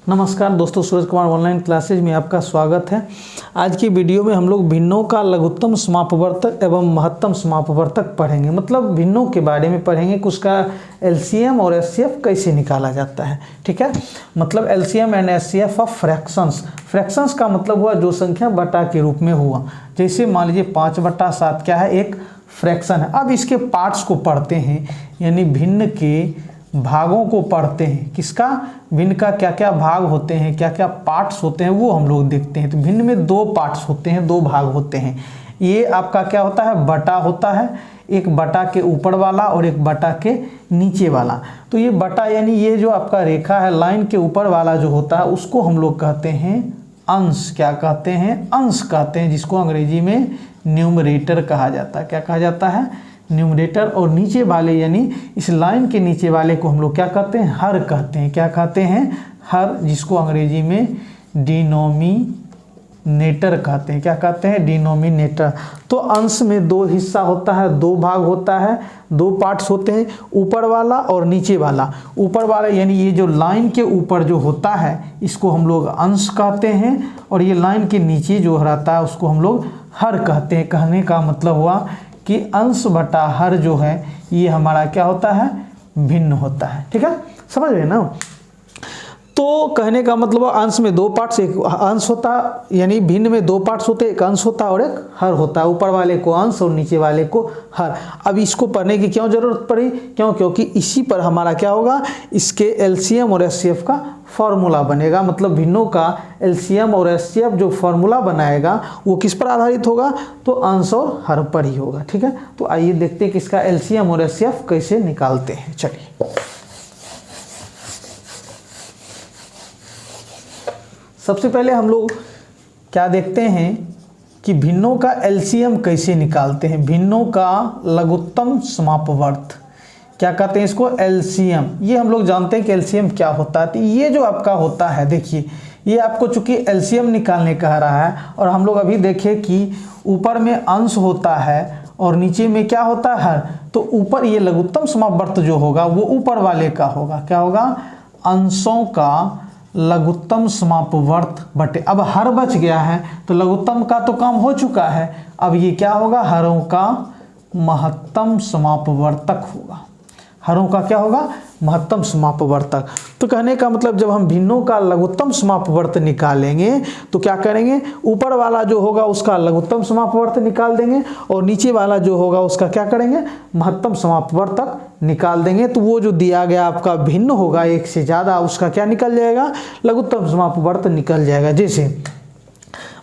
नमस्कार दोस्तों, Suraj Kumar online classes में आपका स्वागत है। आज की वीडियो में हम लोग भिन्नों का लघुत्तम समापवर्तक एवं महत्तम समापवर्तक पढ़ेंगे। मतलब भिन्नों के बारे में पढ़ेंगे कि उसका एलसीएम और एचसीएफ कैसे निकाला जाता है। ठीक है, मतलब LCM and HCF of fractions. Fractions का मतलब हुआ जो संख्या बटा के रूप में हुआ। जैसे मान लीजिए 5/7 क्या है, एक फ्रैक्शन है। अब इसके पार्ट्स को पढ़ते हैं, यानी भिन्न के भागों को पढ़ते हैं। किसका? भिन्न का क्या क्या भाग होते हैं, क्या क्या पार्ट्स होते हैं, वो हम लोग देखते हैं। तो भिन्न में 2 पार्ट्स होते हैं, 2 भाग होते हैं। ये आपका क्या होता है, बटा होता है। एक बटा के ऊपर वाला और एक बटा के नीचे वाला। तो ये बटा यानी ये जो आपका रेखा है, लाइन के ऊपर वाला जो होता है उसको हम लोग कहते हैं अंश। क्या कहते हैं? अंश कहते हैं, जिसको अंग्रेजी में न्यूमरेटर कहा जाता है। क्या कहा जाता है? न्यूमरेटर। और नीचे वाले यानी इस लाइन के नीचे वाले को हम लोग क्या कहते हैं? हर कहते हैं। क्या कहते हैं? हर, जिसको अंग्रेजी में डिनोमिनेटर कहते हैं। क्या कहते हैं? डिनोमिनेटर। तो अंश में 2 हिस्सा होता है, 2 भाग होता है, 2 पार्ट्स होते हैं, ऊपर वाला और नीचे वाला। ऊपर वाला यानी ये जो लाइन के ऊपर जो होता है इसको हम लोग अंश कहते हैं, और ये लाइन के नीचे जो रहता है उसको हम लोग हर कहते हैं। कहने का मतलब हुआ कि अंश बटा हर जो है ये हमारा क्या होता है? भिन्न होता है। ठीक है, समझ रहे ना? तो कहने का मतलब अंश में 2 पार्ट्स, एक अंश होता है, यानी भिन्न में 2 पार्ट्स होते हैं, एक अंश होता है और एक हर होता है। ऊपर वाले को अंश और नीचे वाले को हर। अब इसको पढ़ने की क्यों जरूरत पड़ी? क्योंकि इसी पर हमारा क्या होगा, इसके एलसीएम और एचसीएफ का फॉर्मूला बनेगा। मतलब भिन्नों का एलसीएम और एचसीएफ जो फॉर्मूला बनाएगा वो किस पर आधारित होगा? तो अंश और हर पर ही होगा। ठीक है, तो आइए देखते हैं कि इसका एलसीएम और एचसीएफ कैसे निकालते हैं। चलिए, सबसे पहले हम लोग क्या देखते हैं कि भिन्नों का एलसीएम कैसे निकालते हैं। भिन्नों का लघुत्तम समापवर्त, क्या कहते हैं इसको? एलसीएम। ये हम लोग जानते हैं कि एलसीएम क्या होता है। तो ये जो आपका होता है, देखिए ये आपको चूंकि एलसीएम निकालने कह रहा है, और हम लोग अभी देखें कि ऊपर में अंश होता है और नीचे में क्या होता है? हर। तो ऊपर ये लघुत्तम समापवर्त जो होगा वो ऊपर वाले का होगा। क्या होगा? अंशों का लघुत्तम समापवर्त बटे, अब हर बच गया है तो लघुत्तम का तो काम हो चुका है। अब ये क्या होगा? हरों का महत्तम समापवर्तक होगा। हरों का क्या होगा? महत्तम समापवर्तक। तो कहने का मतलब जब हम भिन्नों का लघुत्तम समापवर्त निकालेंगे तो क्या करेंगे? ऊपर वाला जो होगा उसका लघुत्तम समापवर्त निकाल देंगे, और नीचे वाला जो होगा उसका क्या करेंगे? महत्तम समापवर्तक निकाल देंगे। तो वो जो दिया गया आपका भिन्न होगा एक से ज़्यादा, उसका क्या निकल जाएगा? लघुत्तम समापवर्त निकल जाएगा। जैसे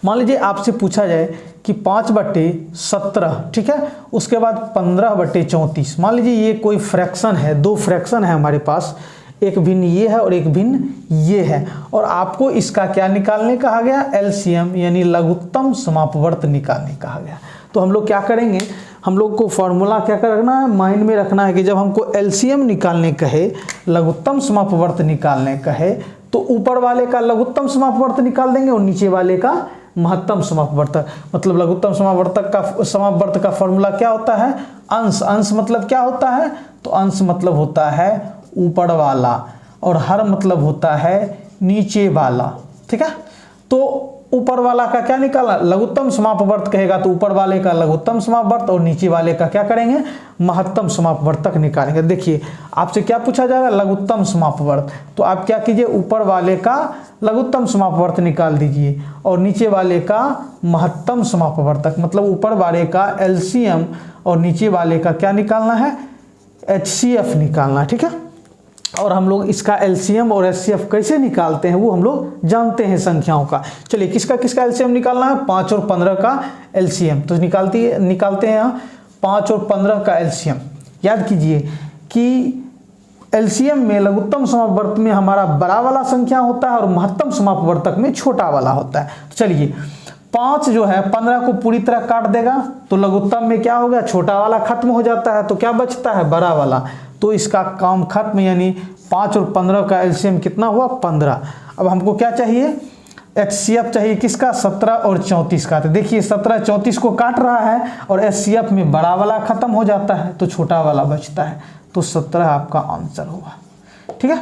मान लीजिए आपसे पूछा जाए कि 5/17, ठीक है, उसके बाद 15/34। मान लीजिए ये कोई फ्रैक्शन है, 2 फ्रैक्शन है हमारे पास, एक भिन्न ये है और एक भिन्न ये है, और आपको इसका क्या निकालने कहा गया? एलसीएम यानी लघुत्तम समापवर्त निकालने कहा गया। तो हम लोग क्या करेंगे? हम लोग को फॉर्मूला क्या रखना है? माइंड में रखना है कि जब हमको एलसीएम निकालने कहे, लघुत्तम समापवर्त निकालने कहे, तो ऊपर वाले का लघुत्तम समापवर्त निकाल देंगे और नीचे वाले का महत्तम समापवर्तक। मतलब लघुत्तम समापवर्त का फॉर्मूला क्या होता है? अंश। अंश मतलब क्या होता है? तो अंश मतलब होता है ऊपर वाला, और हर मतलब होता है नीचे वाला। ठीक है, तो ऊपर वाला का क्या निकालना? लघुत्तम समापवर्त कहेगा तो ऊपर वाले का लघुत्तम समापवर्त, और नीचे वाले का क्या करेंगे? महत्तम समापवर्तक निकालेंगे। देखिए आपसे क्या पूछा जा रहा है? लघुत्तम समापवर्त। तो आप क्या कीजिए? ऊपर वाले का लघुत्तम समापवर्त निकाल दीजिए और नीचे वाले का महत्तम समापवर्तक। मतलब ऊपर वाले का एलसीएम और नीचे वाले का क्या निकालना है? एचसीएफ निकालना है। ठीक है, और हम लोग इसका एलसीएम और एचसीएफ कैसे निकालते हैं वो हम लोग जानते हैं संख्याओं का। चलिए, किसका किसका एलसीएम निकालना है? 5 और 15 का एलसीएम। तो निकालते हैं यहाँ 5 और 15 का एलसीएम। याद कीजिए कि एलसीएम में लघुत्तम समापवर्त में हमारा बड़ा वाला संख्या होता है और महत्तम समापवर्तक में छोटा वाला होता है। तो चलिए 5 जो है 15 को पूरी तरह काट देगा तो लघुत्तम में क्या हो गया? छोटा वाला खत्म हो जाता है, तो क्या बचता है? बड़ा वाला। तो इसका काम खत्म, यानी 5 और 15 का एलसीएम कितना हुआ? 15। अब हमको क्या चाहिए? एचसीएफ चाहिए। किसका? 17 और 34 का। तो देखिए 17 34 को काट रहा है और एचसीएफ में बड़ा वाला खत्म हो जाता है तो छोटा वाला बचता है। तो 17 आपका आंसर होगा। ठीक है,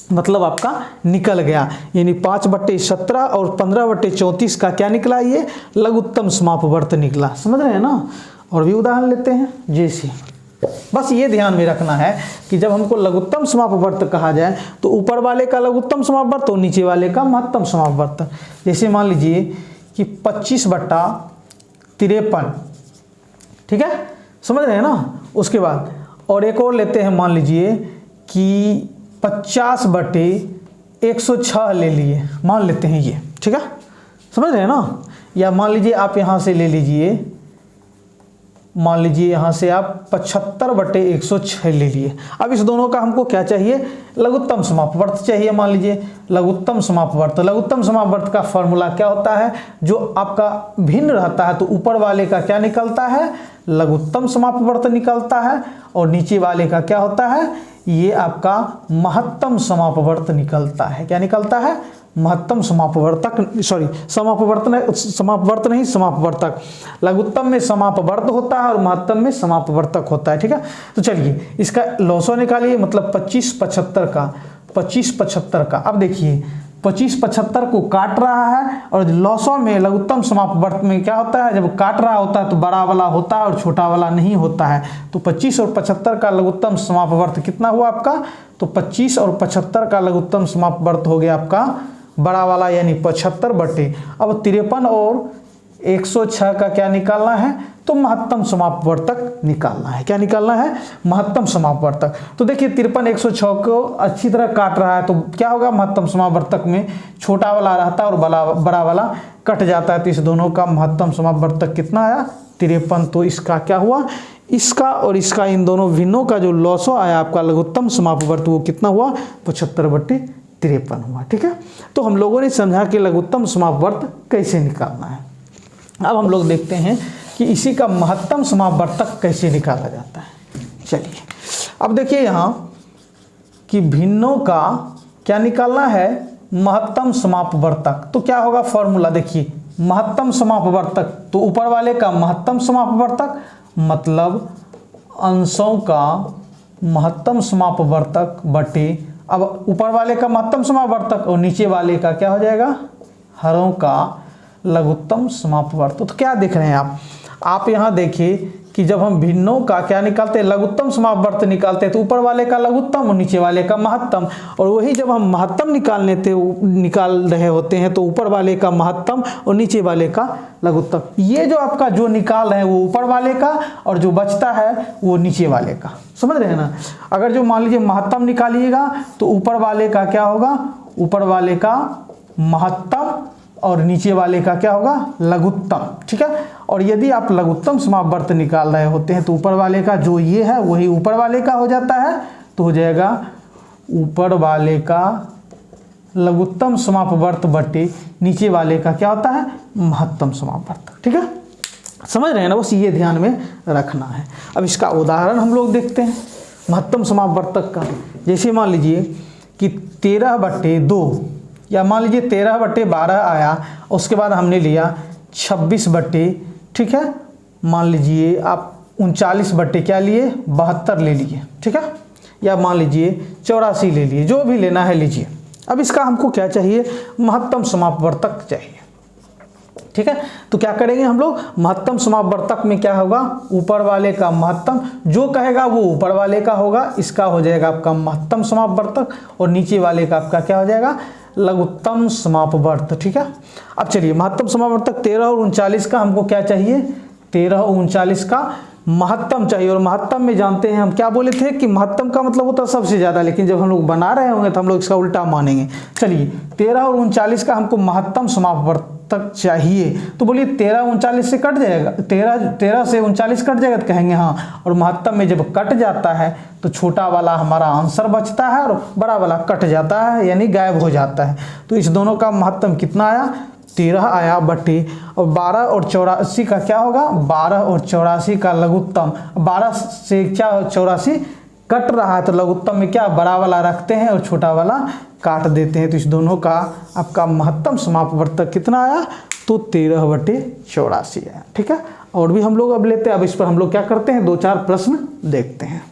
मतलब आपका निकल गया, यानी 5/17 और 15/34 का क्या निकला, ये लघुत्तम समापवर्त निकला। समझ रहे हैं ना। और भी उदाहरण लेते हैं जैसे, बस ये ध्यान में रखना है कि जब हमको लघुत्तम समापवर्त कहा जाए तो ऊपर वाले का लघुत्तम समापवर्त और नीचे वाले का महत्तम समापवर्त। जैसे मान लीजिए कि 25/53, ठीक है, समझ रहे हैं ना। उसके बाद और एक और लेते हैं, मान लीजिए कि 50/106 ले लिए, मान लेते हैं ये, ठीक है, समझ रहे हैं ना। या मान लीजिए आप यहाँ से ले लीजिए, मान लीजिए यहाँ से आप 75/106 ले लिए। अब इस दोनों का हमको क्या चाहिए, लघुत्तम समापवर्त चाहिए। मान लीजिए लघुत्तम समापवर्त, लघुत्तम समापवर्त का फॉर्मूला क्या होता है, जो आपका भिन्न रहता है तो ऊपर वाले का क्या निकलता है, लघुत्तम समापवर्त निकलता है, और नीचे वाले का क्या होता है, ये आपका महत्तम समापवर्त निकलता है। क्या निकलता है, महत्तम समापवर्तक, सॉरी समापवर्त नहीं समापवर्तक। लघुत्तम में समापवर्त होता है और महत्तम में समापवर्तक होता है, ठीक है। तो चलिए इसका लॉसो निकालिए, मतलब 25/75 का। अब देखिए 25/75 को काट रहा है, और लॉसो में लघुत्तम समापवर्त में क्या होता है, जब काट रहा होता है तो बड़ा वाला होता है और छोटा वाला नहीं होता है। तो 25 और 75 का लघुत्तम समापवर्त कितना हुआ आपका, तो 25 और 75 का लघुत्तम समापवर्त हो गया आपका बड़ा वाला, यानी 75/। अब 53 और 106 का क्या निकालना है, तो महत्तम समापवर्तक निकालना है। क्या निकालना है, महत्तम समापवर्तक। तो देखिए 53 106 को अच्छी तरह काट रहा है, तो क्या होगा, महत्तम समापवर्तक में छोटा वाला रहता है और बड़ा वाला कट जाता है। तो इस दोनों का महत्तम समापवर्तक कितना आया, 53। तो इसका क्या हुआ, इसका और इसका, इन दोनों भिन्नों का जो लॉसो आया आपका लघुत्तम समापवर्त, वो कितना हुआ, 75/53 हुआ, ठीक है। तो हम लोगों ने समझा कि लघुत्तम समापवर्त कैसे निकालना है। अब हम लोग देखते हैं कि इसी का महत्तम समापवर्तक कैसे निकाला जाता है। चलिए अब देखिए यहाँ कि भिन्नों का क्या निकालना है, महत्तम समापवर्तक। तो क्या होगा फॉर्मूला, देखिए महत्तम समापवर्तक, तो ऊपर वाले का महत्तम समापवर्तक मतलब अंशों का महत्तम समापवर्तक बटे, अब ऊपर वाले का महत्तम समापवर्तक और नीचे वाले का क्या हो जाएगा, हरों का लघुत्तम समापवर्त। तो क्या देख रहे हैं आप यहाँ देखिए कि जब हम भिन्नों का क्या निकालते हैं, लघुत्तम समापवर्त निकालते हैं, तो ऊपर वाले का लघुत्तम और नीचे वाले का महत्तम। और वही जब हम महत्तम निकाल रहे होते हैं तो ऊपर वाले का महत्तम और नीचे वाले का लघुत्तम। ये जो आपका जो निकाल रहे हैं वो ऊपर वाले का, और जो बचता है वो नीचे वाले का। समझ रहे हैं ना। अगर जो मान लीजिए महत्तम निकालिएगा तो ऊपर वाले का क्या होगा, ऊपर वाले का महत्तम और नीचे वाले का क्या होगा, लघुत्तम, ठीक है। और यदि आप लघुत्तम समापवर्त निकाल रहे होते हैं तो ऊपर वाले का जो ये है वही ऊपर वाले का हो जाता है, तो हो जाएगा ऊपर वाले का लघुत्तम समापवर्त बटे नीचे वाले का क्या होता है, महत्तम समापवर्त, ठीक है। समझ रहे हैं ना, बस ये ध्यान में रखना है। अब इसका उदाहरण हम लोग देखते हैं महत्तम समापवर्तक का। जैसे मान लीजिए कि 13/2, या मान लीजिए 13/12 आया, उसके बाद हमने लिया 26/, ठीक है, मान लीजिए आप 39/ क्या लिए, 72 ले लिए, ठीक है, या मान लीजिए 84 ले लिए, जो भी लेना है लीजिए। अब इसका हमको क्या चाहिए, महत्तम समापवर्तक चाहिए, ठीक है। तो क्या करेंगे हम लोग, महत्तम समापवर्तक में क्या होगा, ऊपर वाले का महत्तम जो कहेगा वो ऊपर वाले का होगा, इसका हो जाएगा आपका महत्तम समापवर्तक, और नीचे वाले का आपका क्या हो जाएगा, लघुत्तम समापवर्त, ठीक है। अब चलिए महत्तम समापवर्तक 13 और 39 का हमको क्या चाहिए, 13 और 39 का महत्तम चाहिए। और महत्तम में जानते हैं हम क्या बोले थे कि महत्तम का मतलब होता है सबसे ज़्यादा, लेकिन जब हम लोग बना रहे होंगे तो हम लोग इसका उल्टा मानेंगे। चलिए 13 और 39 का हमको महत्तम समापवर्तक चाहिए, तो बोलिए 13 39 से कट जाएगा, 13 से 39 कट जाएगा, तो कहेंगे हाँ। और महत्तम में जब कट जाता है तो छोटा वाला हमारा आंसर बचता है और बड़ा वाला कट जाता है, यानी गायब हो जाता है। तो इस दोनों का महत्तम कितना आया, 13 आया बटे, और 12 और 84 का क्या होगा, 12 और 84 का लघुत्तम। 12 से क्या 84 कट रहा है, तो लघुत्तम में क्या बड़ा वाला रखते हैं और छोटा वाला काट देते हैं। तो इस दोनों का आपका महत्तम समापवर्तक कितना आया, तो 13/84 आया, ठीक है। और भी हम लोग अब लेते हैं, अब इस पर हम लोग क्या करते हैं, 2-4 प्रश्न देखते हैं।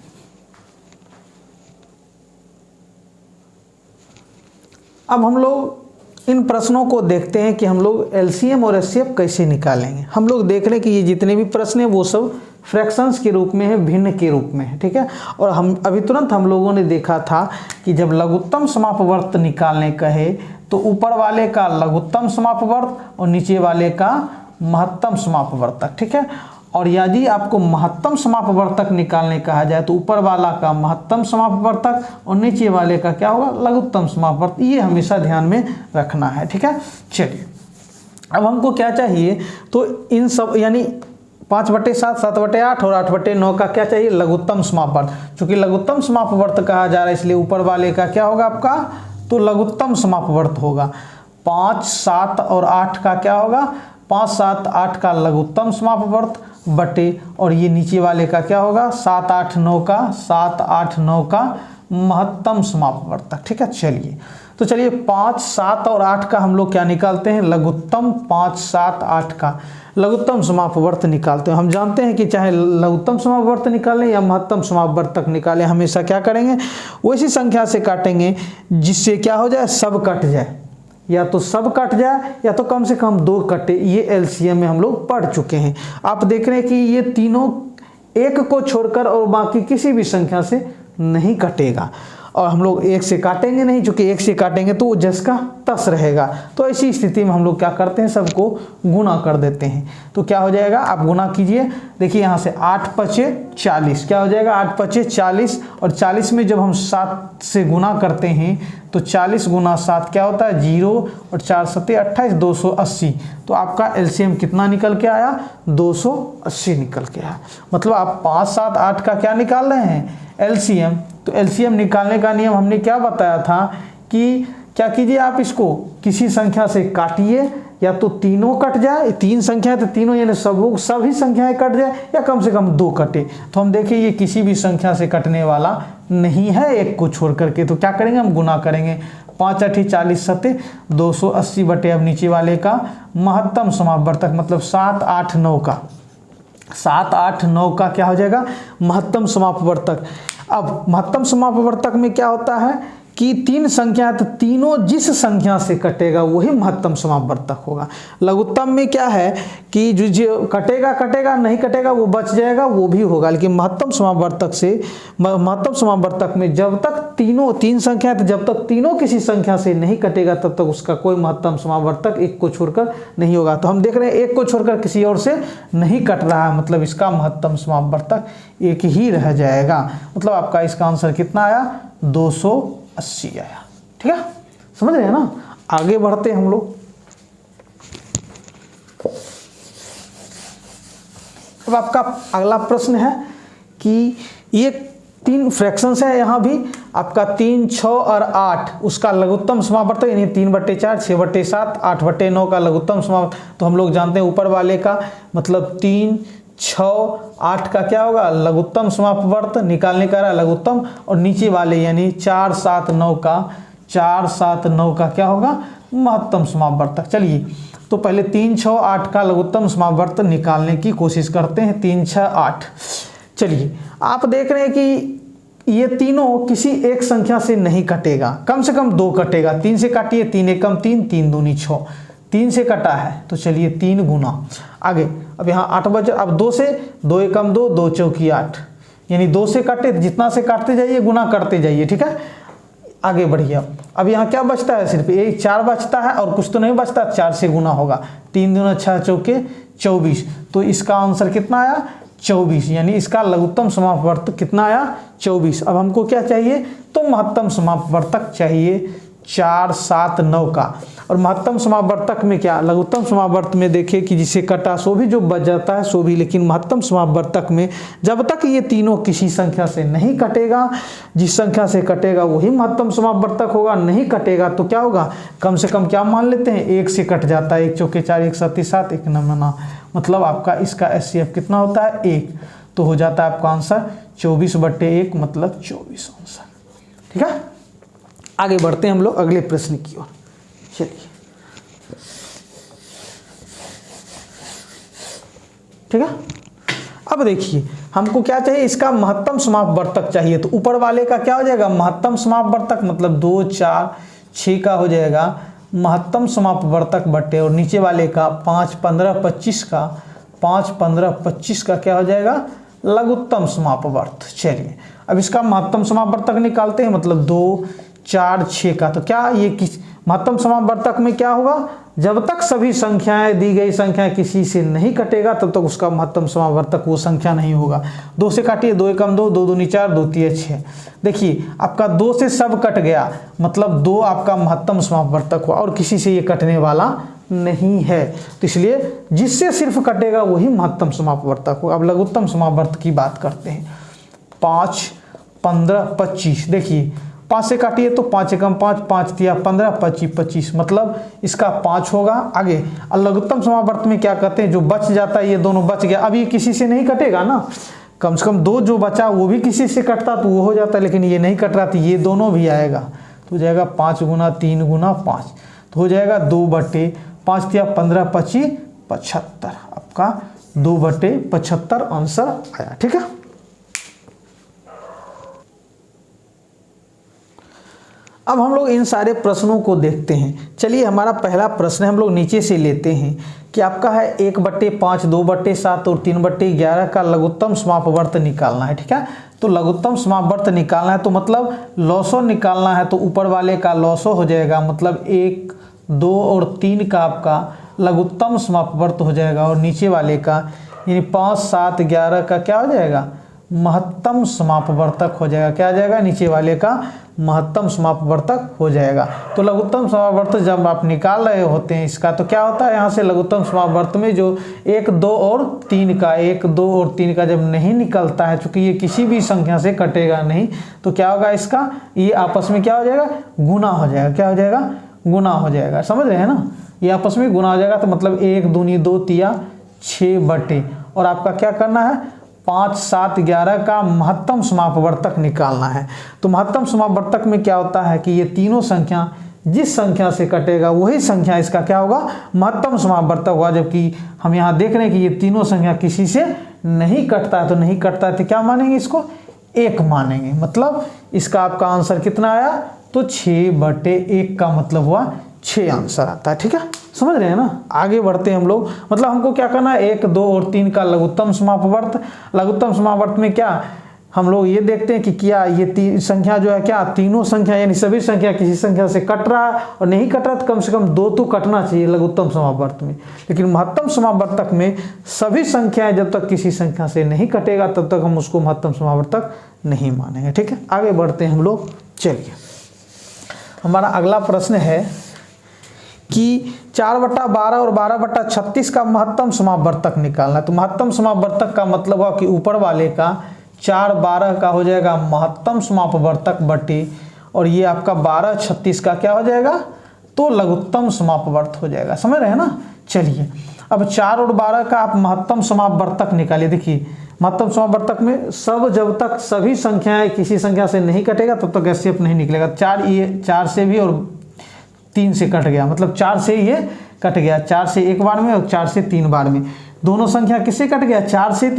अब हम लोग इन प्रश्नों को देखते हैं कि हम लोग एलसीएम और एचसीएफ कैसे निकालेंगे। हम लोग देख रहे हैं कि ये जितने भी प्रश्न हैं वो सब फ्रैक्शंस के रूप में है, भिन्न के रूप में है, ठीक है। और हम अभी तुरंत हम लोगों ने देखा था कि जब लघुत्तम समापवर्त निकालने कहे तो ऊपर वाले का लघुत्तम समापवर्त और नीचे वाले का महत्तम समापवर्तक, ठीक है। और यदि आपको महत्तम समापवर्तक निकालने कहा जाए तो ऊपर वाला का महत्तम समापवर्तक और नीचे वाले का क्या होगा, लघुत्तम समापवर्तक। ये हमेशा ध्यान में रखना है, ठीक है। चलिए अब हमको क्या चाहिए, तो इन सब यानी 5/7, 7/8 और 8/9 का क्या चाहिए, लघुत्तम समापवर्त। चूंकि लघुत्तम समापवर्त कहा जा रहा है इसलिए ऊपर वाले का क्या होगा आपका, तो लघुत्तम समापवर्त होगा। 5, 7 और 8 का क्या होगा, 5, 7, 8 का लघुत्तम समापवर्त बटे, और ये नीचे वाले का क्या होगा, 7, 8, 9 का 7, 8, 9 का महत्तम समापवर्तक, ठीक है। चलिए तो चलिए 5, 7 और 8 का हम लोग क्या निकालते हैं, लघुत्तम 5, 7, 8 का लघुत्तम समापवर्त निकालते हैं। हम जानते हैं कि चाहे लघुत्तम समापवर्त निकालें या महत्तम समापवर्तक निकालें, हमेशा क्या करेंगे, वैसी संख्या से काटेंगे जिससे क्या हो जाए, सब कट जाए, या तो सब कट जाए या तो कम से कम 2 कटे। ये एलसीएम में हम लोग पढ़ चुके हैं। आप देख रहे हैं कि ये तीनों एक को छोड़कर और बाकी किसी भी संख्या से नहीं कटेगा, और हम लोग एक से काटेंगे नहीं, क्योंकि एक से काटेंगे तो वो जस का तस रहेगा। तो ऐसी स्थिति में हम लोग क्या करते हैं, सबको गुना कर देते हैं। तो क्या हो जाएगा, आप गुना कीजिए, देखिए यहाँ से 8 5 40 क्या हो जाएगा, 8 5 40, और 40 में जब हम 7 से गुना करते हैं तो 40 गुना 7 क्या होता है, 0, और 4 7 28, 280। तो आपका एलसीएम कितना निकल के आया, 280 निकल के आया। मतलब आप 5, 7, 8 का क्या निकाल रहे हैं, एलसीएम। तो एलसीएम निकालने का नियम हमने क्या बताया था कि क्या कीजिए, आप इसको किसी संख्या से काटिए, या तो तीनों कट जाए, 3 संख्या है तो तीनों यानी सभी संख्याएं कट जाए, या कम से कम 2 कटे। तो हम देखें ये किसी भी संख्या से कटने वाला नहीं है, एक को छोड़ करके। तो क्या करेंगे, हम गुना करेंगे, 5 8 40 7 280 बटे अब नीचे वाले का महत्तम समापवर्तक, मतलब 7 8 9 का 7 8 9 का क्या हो जाएगा, महत्तम समापवर्तक। अब महत्तम समापवर्तक में क्या होता है कि 3 संख्या है तो तीनों जिस संख्या से कटेगा वही महत्तम समापवर्तक होगा। लघुत्तम में क्या है कि जो कटेगा नहीं कटेगा वो बच जाएगा, वो भी होगा। लेकिन महत्तम समापवर्तक में जब तक 3 संख्या है तो जब तक तीनों किसी संख्या से नहीं कटेगा तब तक उसका कोई महत्तम समापवर्तक एक को छोड़कर नहीं होगा। तो हम देख रहे हैं एक को छोड़कर किसी और से नहीं कट रहा है, मतलब इसका महत्तम समापवर्तक एक ही रह जाएगा। मतलब आपका इसका आंसर कितना आया, 280 आया, ठीक है। समझ रहे हैं ना। आगे बढ़ते हैं हम लोग। अब आपका अगला प्रश्न है कि ये 3 फ्रैक्शंस है, यहाँ भी आपका 3, 6 और 8 उसका लघुत्तम समापवर्तक यानी 3/4, 6/7, 8/9 का लघुत्तम समापवर्तक। तो हम लोग जानते हैं ऊपर वाले का मतलब 3, 6, 8 का क्या होगा, लघुत्तम समापवर्त निकालने का लघुत्तम, और नीचे वाले यानी 4 7 9 का क्या होगा, महत्तम समापवर्तक। चलिए तो पहले 3 6 8 का लघुत्तम समापवर्त निकालने की कोशिश करते हैं। 3 6 8, चलिए आप देख रहे हैं कि ये तीनों किसी एक संख्या से नहीं कटेगा, कम से कम 2 कटेगा। 3 से काटिए, 3 एकम 3, 3 दूनी 6, 3 से कटा है तो चलिए 3 गुना आगे। अब यहाँ 8 बचे, अब 2 से 2 एकम 2, 2 चौकी 8, यानी 2 से काटे, जितना से काटते जाइए गुना करते जाइए, ठीक है। आगे बढ़िए। अब यहाँ क्या बचता है, सिर्फ एक 4 बचता है और कुछ तो नहीं बचता, 4 से गुना होगा, 3 दूना 6 चौके 24। तो इसका आंसर कितना आया, 24, यानी इसका लघुत्तम समापवर्तक कितना आया, 24। अब हमको क्या चाहिए, तो महत्तम समापवर्तक चाहिए 4 7 9 का। और महत्तम समापवर्तक में क्या, लघुत्तम समापवर्तक में देखिए कि जिसे कटा सो भी जो बच जाता है सो भी, लेकिन महत्तम समापवर्तक में जब तक ये तीनों किसी संख्या से नहीं कटेगा, जिस संख्या से कटेगा वही महत्तम समापवर्तक होगा, नहीं कटेगा तो क्या होगा, कम से कम क्या मान लेते हैं, 1 से कट जाता है, 1 चौके 4, 1 7 7, 1 9, मतलब आपका इसका एचसीएफ कितना होता है, 1। तो हो जाता है आपका आंसर 24/1, मतलब 24 आंसर, ठीक है। आगे बढ़ते हैं हम लोग अगले प्रश्न की ओर। चलिए ठीक है। अब देखिए हमको क्या चाहिए, इसका महत्तम समापवर्तक चाहिए। तो ऊपर वाले का क्या हो जाएगा, महत्तम समापवर्तक, मतलब 2 4 6 का हो जाएगा महत्तम समापवर्तक बटे और नीचे वाले का 5 15 25 का 5 15 25 का क्या हो जाएगा लघुत्तम समापवर्त। चलिए अब इसका महत्तम समापवर्तक निकालते हैं, मतलब 2 4 6 का। तो क्या ये किस महत्तम समापवर्तक में क्या होगा, जब तक सभी संख्याएं दी गई संख्या किसी से नहीं कटेगा तब तक उसका महत्तम समापवर्तक वो संख्या नहीं होगा। 2 से काटिए, 2 एकम 2, 2 दूनी 4, 2 तिया 6। देखिए आपका 2 से सब कट गया, मतलब 2 आपका महत्तम समापवर्तक हुआ और किसी से ये कटने वाला नहीं है, तो इसलिए जिससे सिर्फ कटेगा वही महत्तम समापवर्तक होगा। अब लघुत्तम समापवर्तक की बात करते हैं। 5 15 25, देखिए 5 से काटिए तो 5 एकम 5, 5 तिया 15, 25 25, मतलब इसका 5 होगा। आगे लघुत्तम समापवर्तक में क्या कहते हैं, जो बच जाता है ये दोनों बच गया, अब ये किसी से नहीं कटेगा ना, कम से कम 2 जो बचा वो भी किसी से कटता तो वो हो जाता, लेकिन ये नहीं कट रहा तो ये दोनों भी आएगा, तो हो जाएगा 5 गुना 3 गुना 5, तो हो जाएगा 2 बटे 5 तिया 15 25 75, आपका 2 बटे 75 आंसर आया। ठीक है, अब हम लोग इन सारे प्रश्नों को देखते हैं। चलिए हमारा पहला प्रश्न हम लोग नीचे से लेते हैं कि आपका है 1/5, 2/7 और 3/11 का लघुत्तम समापवर्त निकालना है। ठीक है, तो लघुत्तम समापवर्त निकालना है तो मतलब लॉसो निकालना है, तो ऊपर वाले का लॉसो हो जाएगा, मतलब 1 2 और 3 का आपका लघुत्तम समापवर्त हो जाएगा और नीचे वाले का यानी 5 7 11 का क्या हो जाएगा महत्तम समापवर्तक हो जाएगा। क्या आ जाएगा, नीचे वाले का महत्तम समापवर्तक हो जाएगा। तो लघुत्तम समापवर्तक जब आप निकाल रहे होते हैं इसका, तो क्या होता है यहाँ से लघुत्तम समापवर्तक में जो 1 2 और 3 का 1 2 और 3 का जब नहीं निकलता है, चूंकि ये किसी भी संख्या से कटेगा नहीं, तो क्या होगा इसका ये आपस में क्या हो जाएगा गुना हो जाएगा। क्या हो जाएगा गुना हो जाएगा, समझ रहे हैं ना, ये आपस में गुना हो जाएगा। तो मतलब 1 दूनी 2 तिया 6 बटे और आपका क्या करना है 5 7 11 का महत्तम समापवर्तक निकालना है। तो महत्तम समापवर्तक में क्या होता है कि ये तीनों संख्या जिस संख्या से कटेगा वही संख्या इसका क्या होगा महत्तम समापवर्तक होगा, जबकि हम यहाँ देख रहे हैं कि ये तीनों संख्या किसी से नहीं कटता है, तो नहीं कटता है तो क्या मानेंगे इसको 1 मानेंगे। मतलब इसका आपका आंसर कितना आया, तो 6/1 का मतलब हुआ 6 आंसर आता है। ठीक है, समझ रहे हैं ना, आगे बढ़ते हैं हम लोग। मतलब हमको क्या करना है 1 2 और 3 का लघुत्तम समापवर्त। लघुत्तम समापवर्त में क्या हम लोग ये देखते हैं कि क्या ये संख्या जो है क्या तीनों संख्या यानी सभी संख्या किसी संख्या से कट रहा है, और नहीं कट रहा तो कम से कम 2 तो कटना चाहिए लघुत्तम समापवर्त में। लेकिन महत्तम समापवर्तक में सभी संख्याएं जब तक किसी संख्या से नहीं कटेगा तब तक हम उसको महत्तम समापवर्तक नहीं मानेंगे। ठीक है, आगे बढ़ते हैं हम लोग। चलिए हमारा अगला प्रश्न है कि 4/12 और 12/36 का महत्तम समापवर्तक निकालना है। तो महत्तम समापवर्तक का मतलब हुआ कि ऊपर वाले का 4/12 का हो जाएगा महत्तम समापवर्तक बटे और ये आपका 12/36 का क्या हो जाएगा तो लघुत्तम समापवर्त हो जाएगा। समझ रहे हैं ना। चलिए अब 4 और 12 का आप महत्तम समापवर्तक निकालिए। देखिए महत्तम समापवर्तक में सब जब तक सभी संख्याएं किसी संख्या से नहीं कटेगा तब तक एचसीएफ नहीं निकलेगा। 4 से भी और 3 से कट गया, मतलब 4 से ये कट गया, 4 से एक बार में और 4 से 3 बार में, दोनों संख्या किससे कट गया 4 से।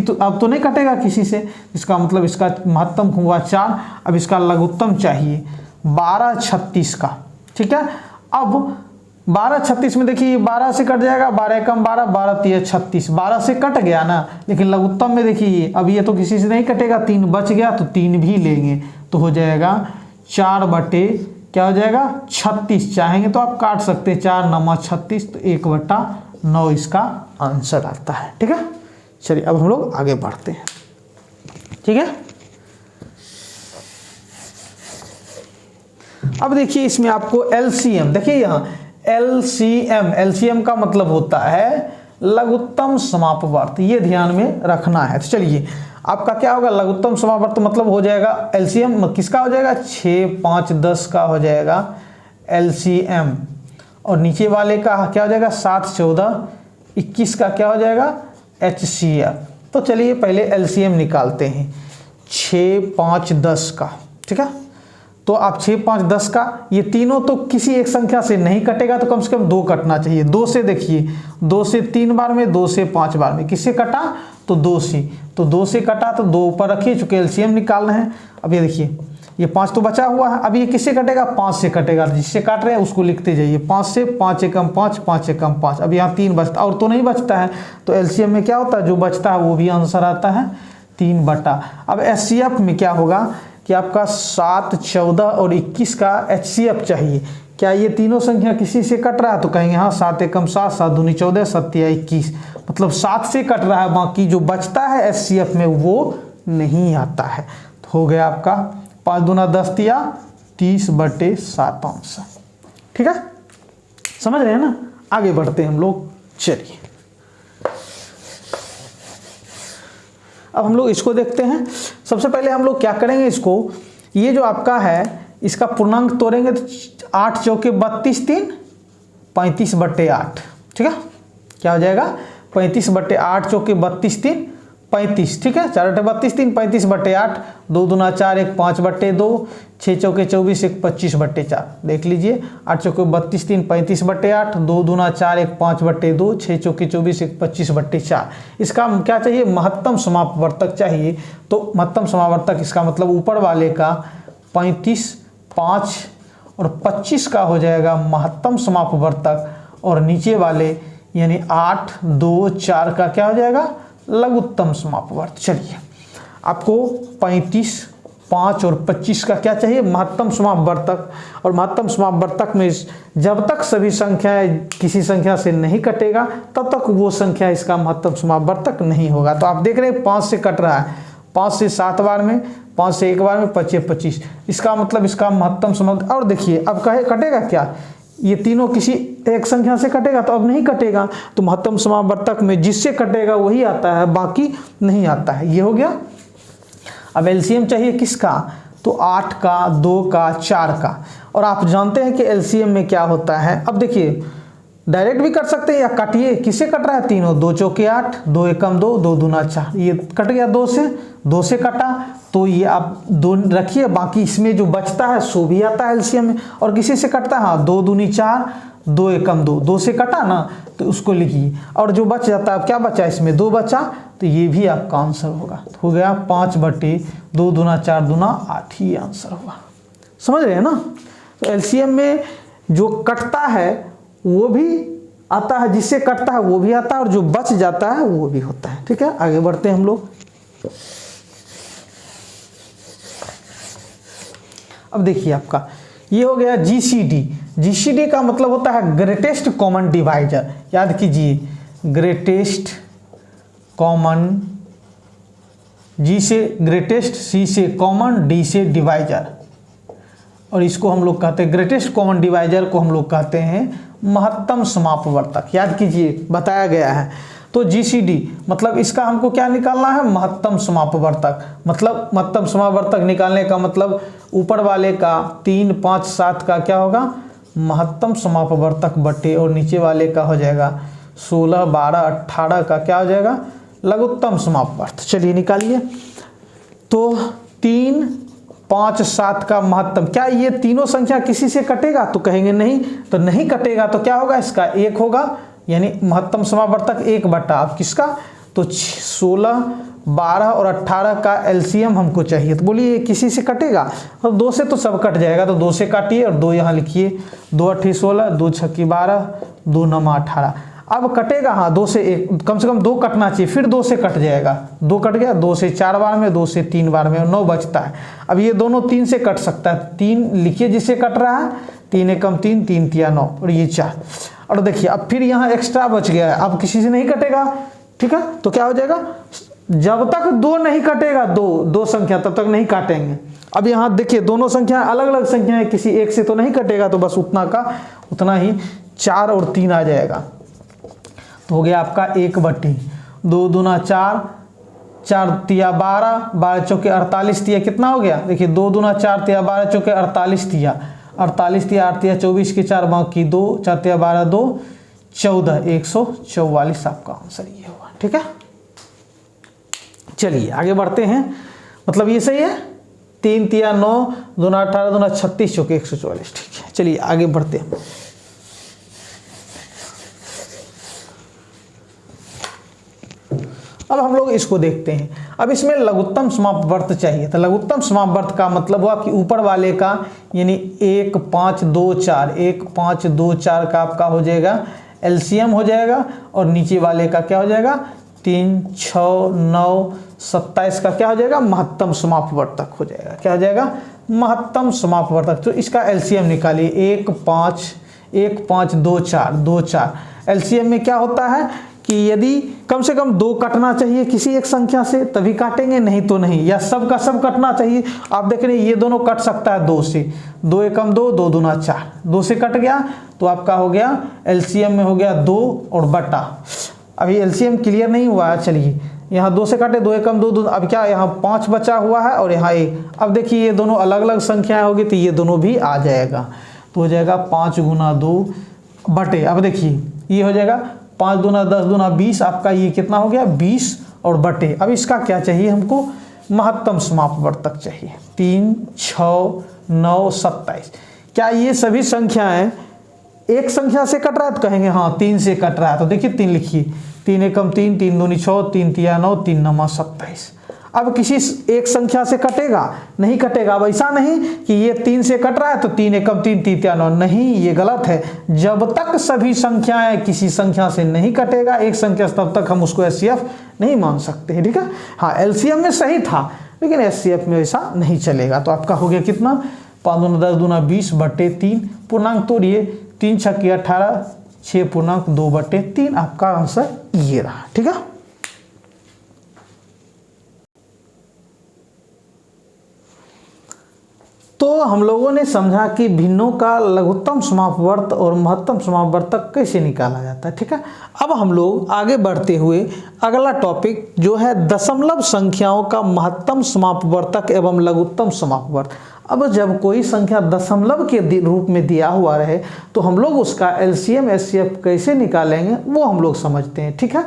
तो अब तो नहीं कटेगा किसी से, इसका मतलब इसका महत्तम हुआ 4। अब इसका लघुत्तम चाहिए 12/36 का। ठीक है, अब 12/36 में देखिए 12 से कट जाएगा, 12 एकम 12, 12 तिया 36, 12 से कट गया ना। लेकिन लघुत्तम में देखिए अब ये तो किसी से नहीं कटेगा, 3 बच गया तो 3 भी लेंगे, तो हो जाएगा 4/ क्या हो जाएगा 36। चाहेंगे तो आप काट सकते हैं, 4 9 36, तो 1/9 इसका आंसर आता है। ठीक है, चलिए अब हम लोग आगे बढ़ते हैं। ठीक है, अब देखिए इसमें आपको एलसीएम, देखिए यहाँ एलसीएम का मतलब होता है लघुत्तम समापवर्त, ये ध्यान में रखना है। तो चलिए आपका क्या होगा लघुत्तम समापवर्त मतलब हो जाएगा एलसीएम किसका हो जाएगा 6 5 10 का हो जाएगा एलसीएम, और नीचे वाले का क्या हो जाएगा 7 14 21 का क्या हो जाएगा एचसीएफ। तो चलिए पहले एलसीएम निकालते हैं 6 5 10 का। ठीक है, तो आप 6 5 10 का ये तीनों तो किसी एक संख्या से नहीं कटेगा, तो कम से कम 2 कटना चाहिए। 2 से देखिए 2 से 3 बार में, 2 से 5 बार में, किससे कटा तो 2 से, तो 2 से कटा तो 2 ऊपर रखिए चूंकि एलसीएम निकालना है। अब ये देखिए ये 5 तो बचा हुआ है। अब ये किससे कटेगा? 5 से कटेगा। जिससे काट रहे हैं उसको लिखते जाइए, 5 से, 5 एकम 5, 5 एकम 5। अब यहाँ 3 बचता, और तो नहीं बचता है, तो एलसीएम में क्या होता है, जो बचता है वो भी आंसर आता है 3 बटा। अब एचसीएफ में क्या होगा कि आपका 7, 14 और 21 का एचसीएफ चाहिए। क्या ये तीनों संख्या किसी से कट रहा है? तो कहेंगे हाँ, 7 एकम 7, 7 दूनी 14, 7 तिया 21, मतलब 7 से कट रहा है, बाकी जो बचता है एचसीएफ में वो नहीं आता है। तो हो गया आपका 5 दूना 10 तिया 30/7 आंसर। ठीक है, समझ रहे हैं ना? आगे बढ़ते हैं हम लोग। चलिए अब हम लोग इसको देखते हैं। सबसे पहले हम लोग क्या करेंगे, इसको, ये जो आपका है इसका पूर्णांक तोड़ेंगे तो 8 चौके 32, 3 35/8। ठीक है, क्या हो जाएगा? 35/8 चौके 32, 3 35। ठीक है, 4 × 32, 3 35/8, 2 दूना 4, 1 5/2, 6 चौके 24, 1 25/4। देख लीजिए, 8 चौके 32, 3 35/8, 2 दूना 4, 1 5/2, 6 चौके 24, 1 25/4। इसका क्या चाहिए? महत्तम समापवर्तक चाहिए। तो महत्तम समापवर्तक, इसका मतलब ऊपर वाले का 35, 5 और 25 का हो जाएगा महत्तम समापवर्तक, और नीचे वाले यानी 8, 2, 4 का क्या हो जाएगा? लघुत्तम समापवर्तक। चलिए, आपको 35, 5 और 25 का क्या चाहिए? महत्तम समापवर्तक। और महत्तम समापवर्तक में जब तक सभी संख्याएं किसी संख्या से नहीं कटेगा तब तक वो संख्या इसका महत्तम समापवर्तक नहीं होगा। तो आप देख रहे हैं 5 से कट रहा है, 5 से 7 बार में, 5 से 1 बार में, 25 25, इसका मतलब इसका महत्तम समापवर्तक। और देखिए अब कहे कटेगा क्या? ये तीनों किसी एक संख्या से कटेगा? तो अब नहीं कटेगा। तो महत्तम समापवर्तक में जिससे कटेगा वही आता है, बाकी नहीं आता है। ये हो गया। अब एलसीएम चाहिए किसका? तो 8 का, 2 का, 4 का। और आप जानते हैं कि एलसीएम में क्या होता है। अब देखिए, डायरेक्ट भी कर सकते हैं या काटिए। किससे कट रहा है? तीनों, 2 चौके 8, 2 एकम 2, 2 दूना 4। ये कट गया 2 से कटा, तो ये आप 2 रखिए, बाकी इसमें जो बचता है सो भी आता है एलसीएम में। और किसी से कटता है? हाँ, 2 दूनी 4, 2 एकम 2, 2 से कटा ना, तो उसको लिखिए। और जो बच जाता है, क्या बचा इसमें? 2 बचा, तो ये भी आपका आंसर होगा। तो हो गया 5/2 दूना 4 दूना 8, ही आंसर होगा। समझ रहे हैं ना? तो एलसीएम में जो कटता है वो भी आता है, जिससे कटता है वो भी आता है, और जो बच जाता है वो भी होता है। ठीक है, आगे बढ़ते हैं हम लोग। अब देखिए, आपका ये हो गया जीसीडी। जीसीडी का मतलब होता है ग्रेटेस्ट कॉमन डिवाइजर। याद कीजिए, ग्रेटेस्ट कॉमन, जी से ग्रेटेस्ट, सी से कॉमन, डी से डिवाइजर। और इसको हम लोग कहते हैं, ग्रेटेस्ट कॉमन डिवाइजर को हम लोग कहते हैं महत्तम समापवर्तक। याद कीजिए, बताया गया है। तो जीसीडी मतलब इसका हमको क्या निकालना है? महत्तम समापवर्तक। मतलब महत्तम समापवर्तक निकालने का मतलब ऊपर वाले का 3, 5, 7 का क्या होगा? महत्तम समापवर्तक बटे, और नीचे वाले का हो जाएगा 16, 12, 18 का क्या हो जाएगा? लघुत्तम समापवर्तक। चलिए निकालिए। तो 3, 5, 7 का महत्तम, क्या ये तीनों संख्या किसी से कटेगा? तो कहेंगे नहीं। तो नहीं कटेगा तो क्या होगा? इसका 1 होगा, यानी महत्तम समापवर्तक 1 बटा। अब किसका? तो 16, 12 और 18 का एलसीएम हमको चाहिए। तो बोलिए किसी से कटेगा? और 2 से तो सब कट जाएगा, तो 2 से काटिए और 2 यहाँ लिखिए। 2 8 16, 2 6 12, 2 9 18। अब कटेगा, हाँ, 2 से 1, कम से कम 2 कटना चाहिए, फिर 2 से कट जाएगा। 2 कट गया, 2 से 4 बार में, 2 से 3 बार में, 9 बचता है। अब ये दोनों 3 से कट सकता है, 3 लिखिए जिससे कट रहा है। 3 एकम 3, 3 तिया 9, और ये 4। और देखिए अब फिर यहाँ एक्स्ट्रा बच गया है, अब किसी से नहीं कटेगा। ठीक है, तो क्या हो जाएगा? जब तक 2 नहीं कटेगा, दो संख्या, तब तक नहीं काटेंगे। अब यहाँ देखिए, दोनों संख्या अलग अलग संख्या है, किसी एक से तो नहीं कटेगा, तो बस उतना का उतना ही 4 और 3 आ जाएगा। तो हो गया आपका 1/2 दूना 4, 4 तिया 12, 12 चौके 48 तिया कितना हो गया? देखिए 2 दूना 4 तिया 12 चौके 48 तिया, 48 तिया 8 तिया 24 के 4 बाकी 2, 4 तिया 12 2, 14, 144 आपका आंसर ये होगा। ठीक है, चलिए आगे बढ़ते हैं। मतलब ये सही है। 3 तिया 9, दूना 18, दूना 36 चौके 144। ठीक है, चलिए आगे बढ़ते हैं। अब हम लोग इसको देखते हैं। अब इसमें लघुत्तम समापवर्त चाहिए, तो लघुत्तम समापवर्त का मतलब हुआ कि ऊपर वाले का यानी 1 5 2 4 1 5 2 4 का आपका हो जाएगा एलसीएम हो जाएगा, और नीचे वाले का क्या हो जाएगा 3 6 9 27 का क्या हो जाएगा महत्तम समापवर्तक हो जाएगा। क्या हो जाएगा महत्तम समापवर्तक। तो इसका एलसीएम निकालिए 1 5 2 4 एलसीएम में क्या होता है कि यदि कम से कम 2 कटना चाहिए किसी एक संख्या से तभी काटेंगे, नहीं तो नहीं, या सब का सब कटना चाहिए। आप देख रहे हैं ये दोनों कट सकता है 2 से, 2 एकम 2 2 दूना 4, 2 से कट गया तो आपका हो गया एलसीएम में हो गया 2 और बटा। अभी एलसीएम क्लियर नहीं हुआ है, चलिए यहाँ 2 से काटे 2 एकम 2 2, अब क्या यहाँ 5 बचा हुआ है और यहाँ 1। अब देखिए ये दोनों अलग अलग संख्याएं होगी तो ये दोनों भी आ जाएगा, तो हो जाएगा 5 गुना 2 बटे। अब देखिए ये हो जाएगा 5 दूना 10 दूना 20, आपका ये कितना हो गया 20 और बटे। अब इसका क्या चाहिए हमको महत्तम समापवर्तक चाहिए 3 6 9 27। क्या ये सभी संख्याएं एक संख्या से कट रहा है तो कहेंगे हाँ 3 से कट रहा है, तो देखिए 3 लिखिए, 3 एकम 3 3 दूनी 6 3 तिया 9 3 नमा 27। अब किसी एक संख्या से कटेगा नहीं कटेगा। अब ऐसा नहीं कि ये 3 से कट रहा है तो 3 एकम 3 3 तिया 9, नहीं ये गलत है। जब तक सभी संख्याएं किसी संख्या से नहीं कटेगा एक संख्या से, तब तक हम उसको एचसीएफ नहीं मान सकते हैं, ठीक है। हाँ एलसीएम में सही था लेकिन एचसीएफ में ऐसा नहीं चलेगा। तो आपका हो गया कितना 5 दूना 10 दूना 20 बटे 3, पूर्णांक तोड़िए 3 6 18 6 पूर्णांक 2 बटे 3, आपका आंसर ये रहा, ठीक है। तो हम लोगों ने समझा कि भिन्नों का लघुत्तम समापवर्त और महत्तम समापवर्तक कैसे निकाला जाता है, ठीक है। अब हम लोग आगे बढ़ते हुए अगला टॉपिक जो है दशमलव संख्याओं का महत्तम समापवर्तक एवं लघुत्तम समापवर्त। अब जब कोई संख्या दशमलव के रूप में दिया हुआ रहे तो हम लोग उसका एलसीएम एचसीएफ कैसे निकालेंगे वो हम लोग समझते हैं, ठीक है।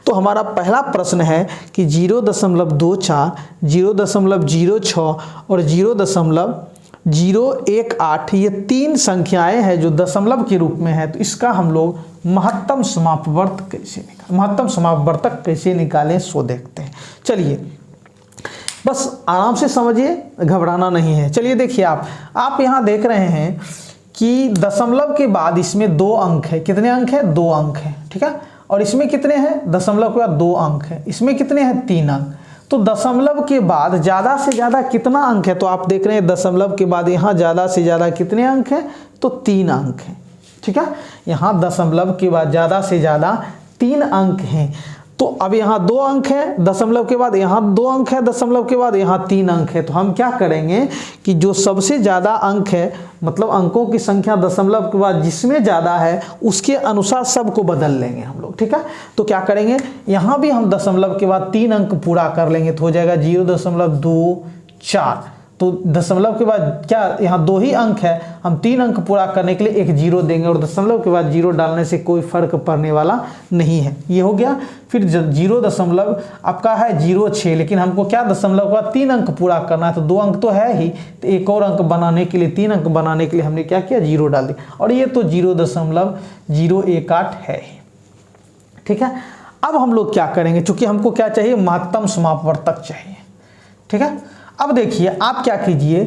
तो हमारा पहला प्रश्न है कि 0.24 0.06 और 0.018 ये 3 संख्याएं हैं जो दशमलव के रूप में है, तो इसका हम लोग महत्तम समापवर्त कैसे निकालें, महत्तम समापवर्तक कैसे निकालें सो देखते हैं। चलिए बस आराम से समझिए, घबराना नहीं है। चलिए देखिए आप यहाँ देख रहे हैं कि दशमलव के बाद इसमें 2 अंक है। कितने अंक है 2 अंक है, ठीक है। और इसमें कितने हैं दशमलव के बाद 2 अंक है, इसमें कितने हैं 3 अंक। तो दशमलव के बाद ज़्यादा से ज़्यादा कितना अंक है, तो आप देख रहे हैं दशमलव के बाद यहाँ ज़्यादा से ज़्यादा कितने अंक हैं तो 3 अंक हैं, ठीक है। यहाँ दशमलव के बाद ज़्यादा से ज़्यादा 3 अंक हैं। तो अब यहाँ 2 अंक है दशमलव के बाद, यहाँ 2 अंक है दशमलव के बाद, यहाँ 3 अंक है। तो हम क्या करेंगे कि जो सबसे ज़्यादा अंक है मतलब अंकों की संख्या दशमलव के बाद जिसमें ज़्यादा है उसके अनुसार सबको बदल लेंगे हम लोग, ठीक है। तो क्या करेंगे यहाँ भी हम दशमलव के बाद 3 अंक पूरा कर लेंगे, तो हो जाएगा 0.24। तो दशमलव के बाद क्या यहाँ 2 ही अंक है, हम 3 अंक पूरा करने के लिए एक 0 देंगे और दशमलव के बाद 0 डालने से कोई फर्क पड़ने वाला नहीं है। ये हो गया। फिर 0. आपका है 06, लेकिन हमको क्या दशमलव के बाद 3 अंक पूरा करना है, तो 2 अंक तो है ही, तो एक और अंक बनाने के लिए 3 अंक बनाने के लिए हमने क्या किया 0 डाल दिया, और ये तो 0.018 है ही, ठीक है। अब हम लोग क्या करेंगे, चूंकि हमको क्या चाहिए महत्तम समापवर्तक चाहिए, ठीक है। अब देखिए आप क्या कीजिए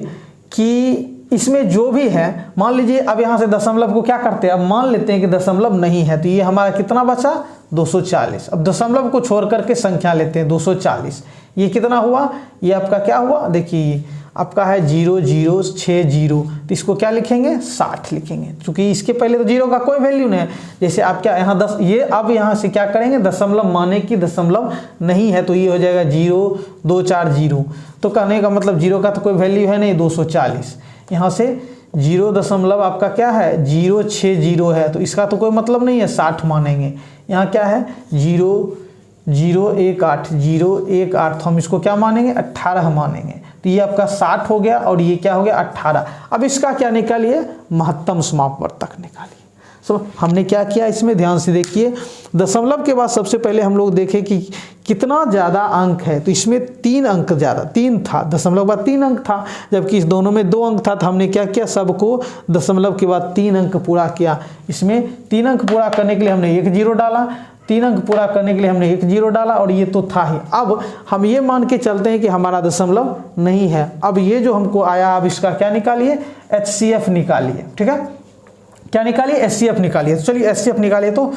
कि इसमें जो भी है मान लीजिए, अब यहाँ से दशमलव को क्या करते हैं, अब मान लेते हैं कि दशमलव नहीं है, तो ये हमारा कितना बचा 240। अब दशमलव को छोड़ करके संख्या लेते हैं 240, ये कितना हुआ, ये आपका क्या हुआ देखिए ये आपका है 0060, तो इसको क्या लिखेंगे 60 लिखेंगे, क्योंकि इसके पहले तो 0 का कोई वैल्यू नहीं है। जैसे आप क्या यहाँ 10 ये अब यहाँ से क्या करेंगे दशमलव माने कि दशमलव नहीं है, तो ये हो जाएगा 0240। तो कहने का मतलब 0 का तो कोई वैल्यू है नहीं 240। यहाँ से 0. आपका क्या है 060 है, तो इसका तो कोई मतलब नहीं है 60 मानेंगे। यहाँ क्या है 0.018 तो हम इसको क्या मानेंगे 18 मानेंगे, तो ये आपका 60 हो गया और ये क्या हो गया 18। अब इसका क्या निकालिए महत्तम समापवर्तक निकालिए। सब हमने क्या किया इसमें ध्यान से देखिए, दशमलव के बाद सबसे पहले हम लोग देखें कि कितना ज़्यादा अंक है, तो इसमें 3 अंक ज़्यादा 3 था, दशमलव के बाद 3 अंक था, जबकि इस दोनों में 2 अंक था। तो हमने क्या किया सबको दशमलव के बाद 3 अंक पूरा किया। इसमें 3 अंक पूरा करने के लिए हमने एक 0 डाला, 3 अंक पूरा करने के लिए हमने एक जीरो डाला और ये तो था ही। अब हम ये मान के चलते हैं कि हमारा दशमलव नहीं है। अब ये जो हमको आया, अब इसका क्या निकालिए, HCF निकालिए। ठीक है, क्या निकालिए, HCF निकालिए। तो चलिए HCF निकालिए। तो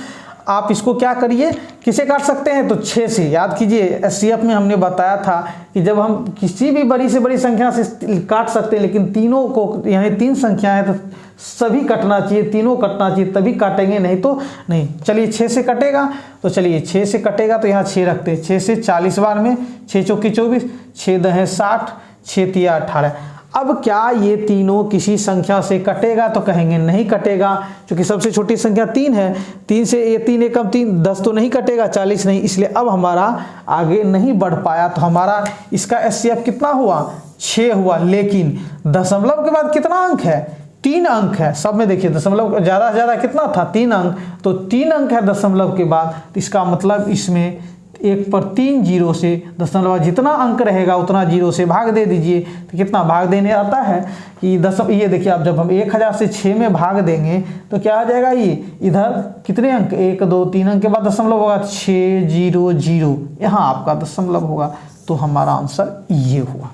आप इसको क्या करिए, किसे काट सकते हैं, तो 6 से। याद कीजिए HCF में हमने बताया था कि जब हम किसी भी बड़ी से बड़ी संख्या से काट सकते हैं, लेकिन तीनों को, यानी 3 संख्याएं तो सभी कटना चाहिए, तीनों कटना चाहिए, तभी काटेंगे, नहीं तो नहीं। चलिए 6 से कटेगा, तो चलिए 6 से कटेगा तो यहाँ 6 रखते हैं। 6 से 40 बार में 6 चौकी 24, 6 दहे 60, 6 तिया 18। अब क्या ये तीनों किसी संख्या से कटेगा, तो कहेंगे नहीं कटेगा, क्योंकि सबसे छोटी संख्या 3 है। 3 से ये 3 एकम 3, 10 तो नहीं कटेगा, 40 नहीं, इसलिए अब हमारा आगे नहीं बढ़ पाया। तो हमारा इसका HCF कितना हुआ, 6 हुआ। लेकिन दशमलव के बाद कितना अंक है, 3 अंक है। सब में देखिए दशमलव ज़्यादा से ज़्यादा कितना था, 3 अंक। तो 3 अंक है दशमलव के बाद, तो इसका मतलब इसमें 1 पर 3 जीरो से दशमलव जितना अंक रहेगा उतना जीरो से भाग दे दीजिए। तो कितना भाग देने आता है कि ये देखिए, अब जब हम 1000 से 6 में भाग देंगे तो क्या आ जाएगा, ये इधर कितने अंक, 1 2 3 अंक के बाद दशमलव होगा 600, यहाँ आपका दशमलव होगा। तो हमारा आंसर ये हुआ।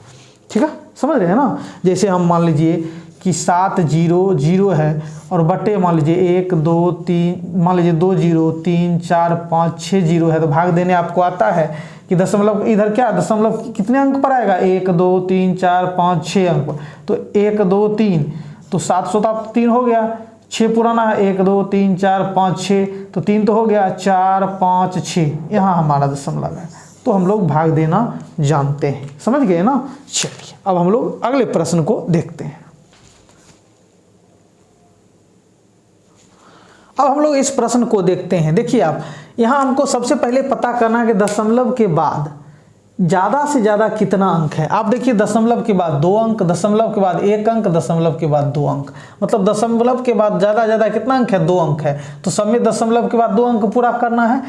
ठीक है, समझ रहे हैं ना। जैसे हम मान लीजिए कि 700 है और बटे मान लीजिए 1 2 3, मान लीजिए 2 0 3 4 5 6 0 है, तो भाग देने आपको आता है कि दशमलव इधर क्या, दशमलव कितने अंक पर आएगा, 1 2 3 4 5 6 अंक पर। तो 1 2 3, तो 703 हो गया, 6 पुराना है, 1 2 3 4 5 6, तो 3 तो हो गया, 4 5 6, यहाँ हमारा दशमलव है। तो हम लोग भाग देना जानते हैं, समझ गए ना। चलिए अब हम लोग अगले प्रश्न को देखते हैं। अब हम लोग इस प्रश्न को देखते हैं। देखिए आप, यहाँ हमको सबसे पहले पता करना है कि दशमलव के बाद ज़्यादा से ज़्यादा कितना अंक है। आप देखिए दशमलव के बाद 2 अंक, दशमलव के बाद 1 अंक, दशमलव के बाद 2 अंक, मतलब दशमलव के बाद ज़्यादा से ज़्यादा कितना अंक है, 2 अंक है। तो सब में दशमलव के बाद 2 अंक पूरा करना है,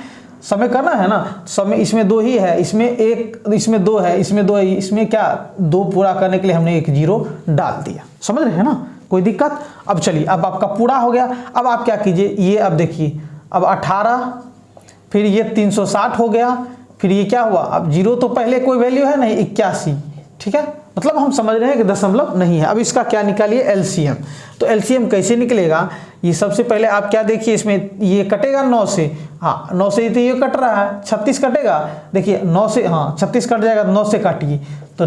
समय करना है ना। समय इसमें 2 ही है, इसमें 1, इसमें 2 है, इसमें 2 है, इसमें क्या 2 पूरा करने के लिए हमने 1 जीरो डाल दिया। समझ रहे हैं ना, कोई दिक्कत। अब चलिए, अब आपका पूरा हो गया। अब आप क्या कीजिए, ये अब देखिए, अब 18, फिर ये 360 हो गया, फिर ये क्या हुआ, अब जीरो तो पहले कोई वैल्यू है नहीं, 81। ठीक है, मतलब हम समझ रहे हैं कि दशमलव नहीं है। अब इसका क्या निकालिए, LCM। तो LCM कैसे निकलेगा, ये सबसे पहले आप क्या देखिए, इसमें ये कटेगा 9 से, हाँ 9 से तो ये कट रहा है, 36 कटेगा। देखिए 9 से, हाँ 36 कट जाएगा, 9 से काटिए तो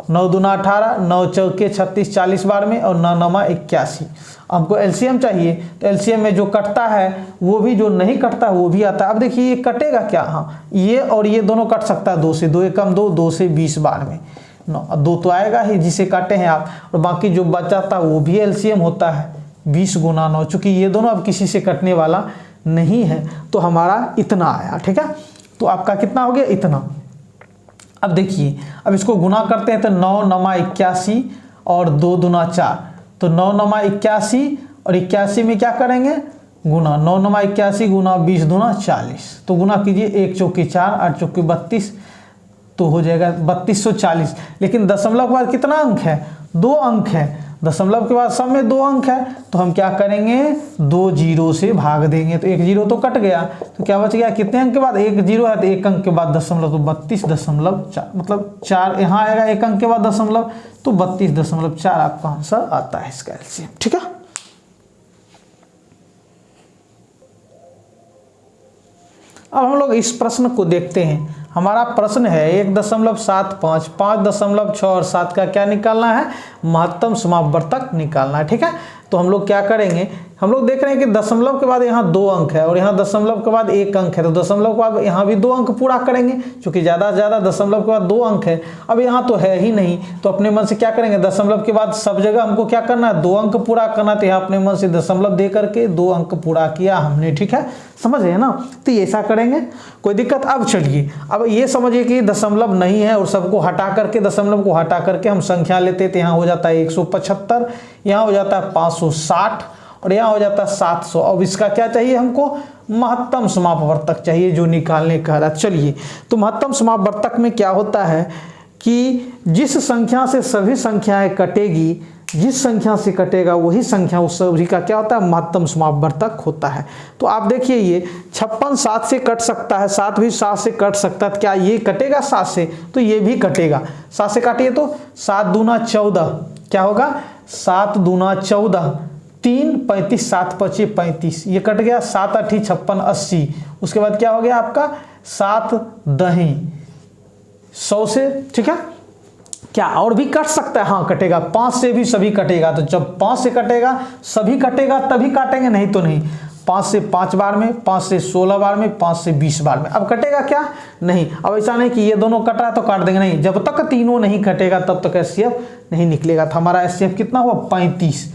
9 दूना 18, 9 चौके 36, 40 बार में, और 9 9 81। हमको LCM चाहिए, तो LCM में जो कटता है वो भी, जो नहीं कटता वो भी आता है। अब देखिए ये कटेगा क्या, हाँ ये और ये दोनों कट सकता है 2 से, 2 एकम 2, 2 से 20 बार में 2 तो आएगा ही जिसे काटे हैं आप, और बाकी जो बचा था वो भी LCM होता है 20 गुना 9, चूँकि ये दोनों अब किसी से कटने वाला नहीं है, तो हमारा इतना आया। ठीक है, तो आपका कितना हो गया, इतना। अब देखिए, अब इसको गुना करते हैं तो 9 9 81 और 2 दूना 4, तो 9 9 81 और 81 में क्या करेंगे, गुना 9 9 81 गुना 20 दूना 40, तो गुना कीजिए, 1 चौकी 4, 8 चौकी 32, तो हो जाएगा 3240। लेकिन दशमलव के बाद कितना अंक है, 2 अंक है। दशमलव के बाद सब में 2 अंक है, तो हम क्या करेंगे, 2 जीरो से भाग देंगे, तो 1 जीरो तो कट गया, तो क्या बच गया, कितने अंक के बाद 1 जीरो है, तो 1 अंक के बाद दशमलव, तो 32.4, मतलब 4 यहाँ आएगा, 1 अंक के बाद दशमलव, तो 32.4 आपका आंसर आता है इसका LCM। ठीक है, अब हम लोग इस प्रश्न को देखते हैं। हमारा प्रश्न है 1.75, 5.6 और 7 का क्या निकालना है, महत्तम समापवर्तक निकालना है। ठीक है, तो हम लोग क्या करेंगे, हम लोग देख रहे हैं कि दशमलव के बाद यहाँ 2 अंक है और यहाँ दशमलव के बाद 1 अंक है, तो दशमलव के बाद यहाँ भी 2 अंक पूरा करेंगे, क्योंकि ज़्यादा से ज़्यादा दशमलव के बाद 2 अंक है। अब यहाँ तो है ही नहीं, तो अपने मन से क्या करेंगे, दशमलव के बाद सब जगह हमको क्या करना है, 2 अंक पूरा करना, तो यहाँ अपने मन से दशमलव दे करके 2 अंक पूरा किया हमने। ठीक है, समझ रहे हैं ना, तो ऐसा करेंगे, कोई दिक्कत। अब चलिए, अब ये समझिए कि दशमलव नहीं है और सबको हटा करके, दशमलव को हटा करके हम संख्या लेते, तो यहाँ हो जाता है 175, यहाँ हो जाता है 560 और यहाँ हो जाता है 700। अब इसका क्या चाहिए हमको, महत्तम समापवर्तक चाहिए, जो निकालने कह रहा। चलिए, तो महत्तम समापवर्तक में क्या होता है कि जिस संख्या से सभी संख्याएं कटेगी जिस संख्या से कटेगा वही संख्या उस सभी का क्या होता है, महत्तम समापवर्तक होता है। तो आप देखिए ये 56 7 से कट सकता है, 7 भी 7 से कट सकता है, क्या ये कटेगा 7 से, तो ये भी कटेगा। 7 से काटिए तो 7 दूना 14, क्या होगा 7 दूना 14, 3 35, 7 पचे 35, ये कट गया। 7 8 56 80, उसके बाद क्या हो गया आपका 7 दही 100 से, ठीक है। क्या और भी कट सकता है, हाँ कटेगा, 5 से भी सभी कटेगा। तो जब 5 से कटेगा सभी कटेगा तभी काटेंगे, नहीं तो नहीं। 5 से 5 बार में, 5 से 16 बार में, 5 से 20 बार में। अब कटेगा क्या, नहीं। अब ऐसा नहीं कि ये दोनों कट रहा है तो काट देंगे, नहीं। जब तक तीनों नहीं कटेगा तब तक एचसीएफ नहीं निकलेगा। तो हमारा एचसीएफ कितना हुआ 35।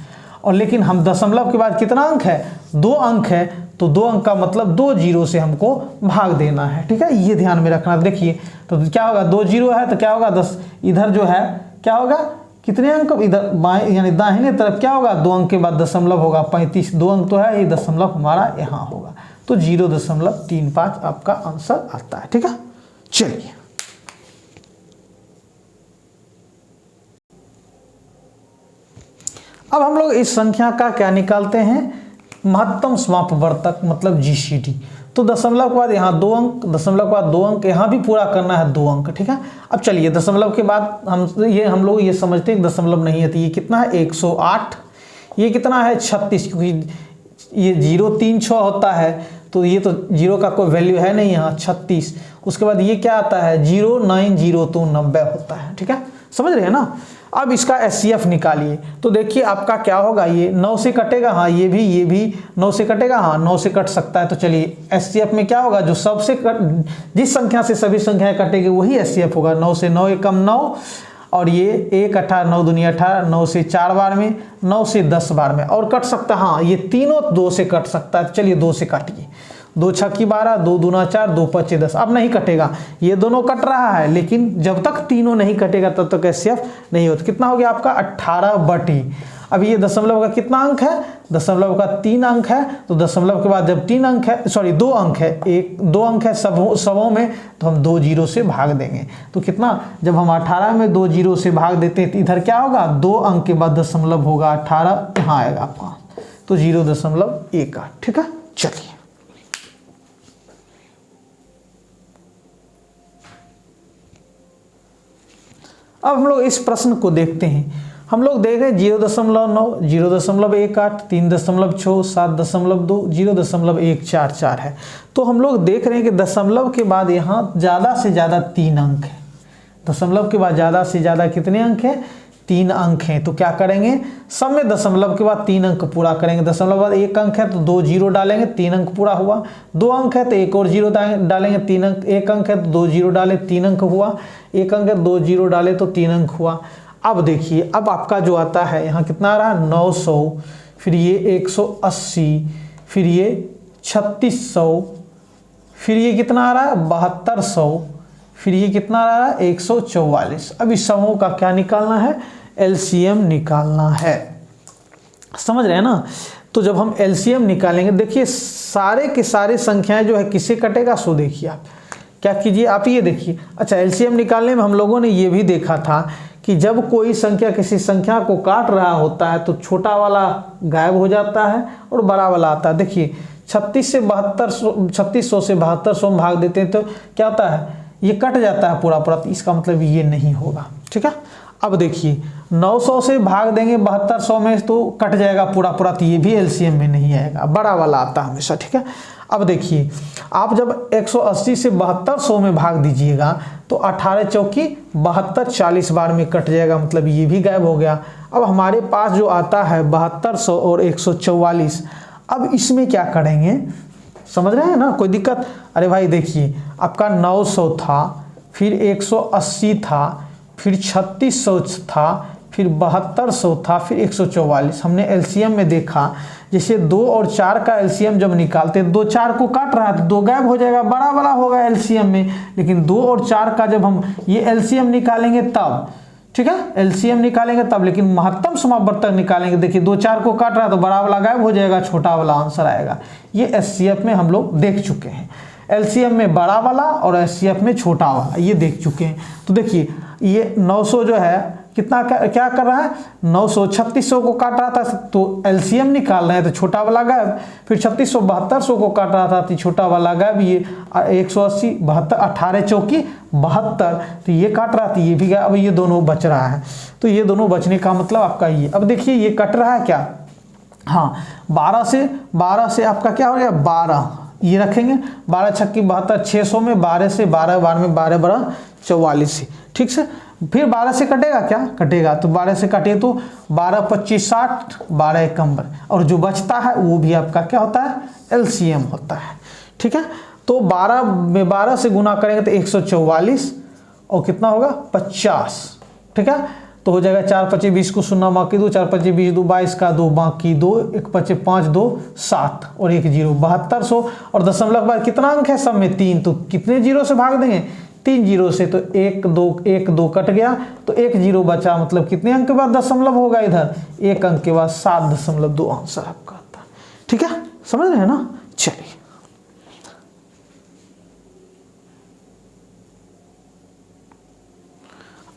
और लेकिन हम दशमलव के बाद कितना अंक है, 2 अंक है, तो 2 अंक का मतलब 2 जीरो से हमको भाग देना है, ठीक है। ये ध्यान में रखना। देखिए तो क्या होगा, 2 जीरो है तो क्या होगा 10, इधर जो है क्या होगा, कितने अंक इधर बाएं यानी दाहिने तरफ क्या होगा, 2 अंक के बाद दशमलव होगा 35, 2 अंक तो है, ये दशमलव हमारा यहाँ होगा। तो 0.35 आपका आंसर आता है, ठीक है। चलिए अब हम लोग इस संख्या का क्या निकालते हैं, महत्तम समापवर्तक मतलब जीसीडी। तो दशमलव के बाद यहाँ 2 अंक, दशमलव के बाद 2 अंक, यहाँ भी पूरा करना है 2 अंक, ठीक है। अब चलिए दशमलव के बाद हम लोग ये समझते हैं कि दशमलव नहीं है, तो ये कितना है 108, ये कितना है 36, क्योंकि ये 0 3 6 होता है, तो ये तो 0 का कोई वैल्यू है नहीं यहाँ, 36। उसके बाद ये क्या आता है 0 9 0 तो 90 होता है, ठीक है, समझ रहे हैं ना। अब इसका एचसीएफ निकालिए। तो देखिए आपका क्या होगा, ये 9 से कटेगा, हाँ ये भी 9 से कटेगा, हाँ 9 से कट सकता है। तो चलिए एचसीएफ में क्या होगा, जो सबसे जिस संख्या से सभी संख्याएं कटेगी वही एचसीएफ होगा। 9 से 9 एकम 9, और ये 1 18 9 दूनी 18, 9 से 4 बार में, 9 से 10 बार में, और कट सकता है, हाँ ये तीनों 2 से कट सकता है। चलिए 2 से काटिए, 2 छक्की 12, 2 दूना 4, 2 पचे 10। अब नहीं कटेगा, ये दोनों कट रहा है, लेकिन जब तक तीनों नहीं कटेगा तब तक एचसीएफ नहीं होता। कितना हो गया आपका 18/। अब ये दशमलव का कितना अंक है, दशमलव का 3 अंक है, तो दशमलव के बाद जब 3 अंक है, सॉरी 2 अंक है, 2 अंक है सबों में, तो हम 2 जीरो से भाग देंगे। तो कितना, जब हम 18 में 2 जीरो से भाग देते हैं तो इधर क्या होगा, 2 अंक के बाद दशमलव होगा, 18 यहाँ आएगा आपका, तो 0.1, ठीक है। चलिए अब हम लोग इस प्रश्न को देखते हैं। हम लोग देख रहे हैं 0.9, 0.18, 3.6, 7.2, 0.144 है। तो हम लोग देख रहे हैं कि दशमलव के बाद यहाँ ज़्यादा से ज़्यादा 3 अंक है। दशमलव के बाद ज़्यादा से ज़्यादा कितने अंक हैं, 3 अंक हैं। तो क्या करेंगे, सब में दशमलव के बाद 3 अंक पूरा करेंगे। दशमलव के बाद 1 अंक है तो 2 जीरो डालेंगे, 3 अंक पूरा हुआ। 2 अंक है तो 1 और जीरो डालेंगे, 3 अंक। 1 अंक है तो 2 जीरो डाले, 3 अंक हुआ। 1 अंक है 2 जीरो डाले तो 3 अंक हुआ। अब देखिए अब आपका जो आता है यहाँ कितना आ रहा है 900, फिर ये 180, फिर ये 3600, फिर ये कितना आ रहा है 7200, फिर ये कितना आ रहा है 144। अब इस समूह का क्या निकालना है, एलसीएम निकालना है। समझ रहे हैं ना। तो जब हम एलसीएम निकालेंगे, देखिए सारे के सारे संख्याएं जो है किससे कटेगा, सो देखिए आप क्या कीजिए, आप ये देखिए। अच्छा एलसीएम निकालने में हम लोगों ने ये भी देखा था कि जब कोई संख्या किसी संख्या को काट रहा होता है तो छोटा वाला गायब हो जाता है और बड़ा वाला आता है। देखिए 3600 से 7200 में भाग देते हैं तो क्या होता है, ये कट जाता है पूरा पूरा, तो इसका मतलब ये नहीं होगा, ठीक है। अब देखिए 900 से भाग देंगे 7200 में तो कट जाएगा पूरा पूरा, तो ये भी एलसीएम में नहीं आएगा, बड़ा वाला आता है हमेशा, ठीक है। अब देखिए आप जब 180 से 7200 में भाग दीजिएगा तो 18 चौकी 72, 40 बार में कट जाएगा, मतलब ये भी गायब हो गया। अब हमारे पास जो आता है 7200 और 144, अब इसमें क्या करेंगे, समझ रहे हैं ना, कोई दिक्कत। अरे भाई देखिए आपका 900 था, फिर 180 था, फिर 3600 था, फिर 7200 था, फिर 144। हमने एलसीएम में देखा जैसे 2 और 4 का एलसीएम जब निकालते हैं, 2 4 को काट रहा है तो 2 गायब हो जाएगा, बड़ा वाला होगा एलसीएम में। लेकिन 2 और 4 का जब हम ये एलसीएम निकालेंगे तब, ठीक है, एलसीएम निकालेंगे तब, लेकिन महत्तम समापवर्तक निकालेंगे। देखिए 2 4 को काट रहा है तो बड़ा वाला गायब हो जाएगा, छोटा वाला आंसर आएगा। ये एचसीएफ में हम लोग देख चुके हैं, एलसीएम में बड़ा वाला और एचसीएफ में छोटा वाला, ये देख चुके हैं। तो देखिए ये 900 जो है कितना क्या कर रहा है, 900 3600 को काट रहा था तो एलसीएम निकाल रहे हैं तो छोटा वाला गायब, फिर 3600 7200 को काट रहा था तो छोटा वाला गायब, ये 180 72 18 चौकी 72 तो ये काट रहा था, ये भी गायब। अब ये दोनों बच रहा है, तो ये दोनों बचने का मतलब आपका ये, अब देखिए ये कट रहा है क्या, हाँ 12 से आपका क्या हो गया 12, ये रखेंगे 12 छक्की 72, 600 में 12 से 12 में 12 12 44, ठीक से। फिर 12 से कटेगा क्या, कटेगा तो 12 से कटे तो 12 25 60, 12 1 नंबर, और जो बचता है वो भी आपका क्या होता है, एलसीएम होता है, ठीक है। तो 12 में 12 से गुना करेंगे तो 144 और कितना होगा 50, ठीक है। तो हो जाएगा 4 25 20 को शून्य बाकी 2, 4 25 20 2 22 का 2 बाकी 2, 1 25 5 2 7 और 1 0 7200, और दशमलव के बाद कितना अंक है सब में 3, तो कितने जीरो से भाग देंगे, 3 जीरो से, तो 1 2 कट गया तो 1 जीरो बचा, मतलब कितने अंक के बाद दशमलव होगा इधर, 1 अंक के बाद 7.2 आंसर आपका आता है, ठीक है, समझ रहे हैं ना। चलिए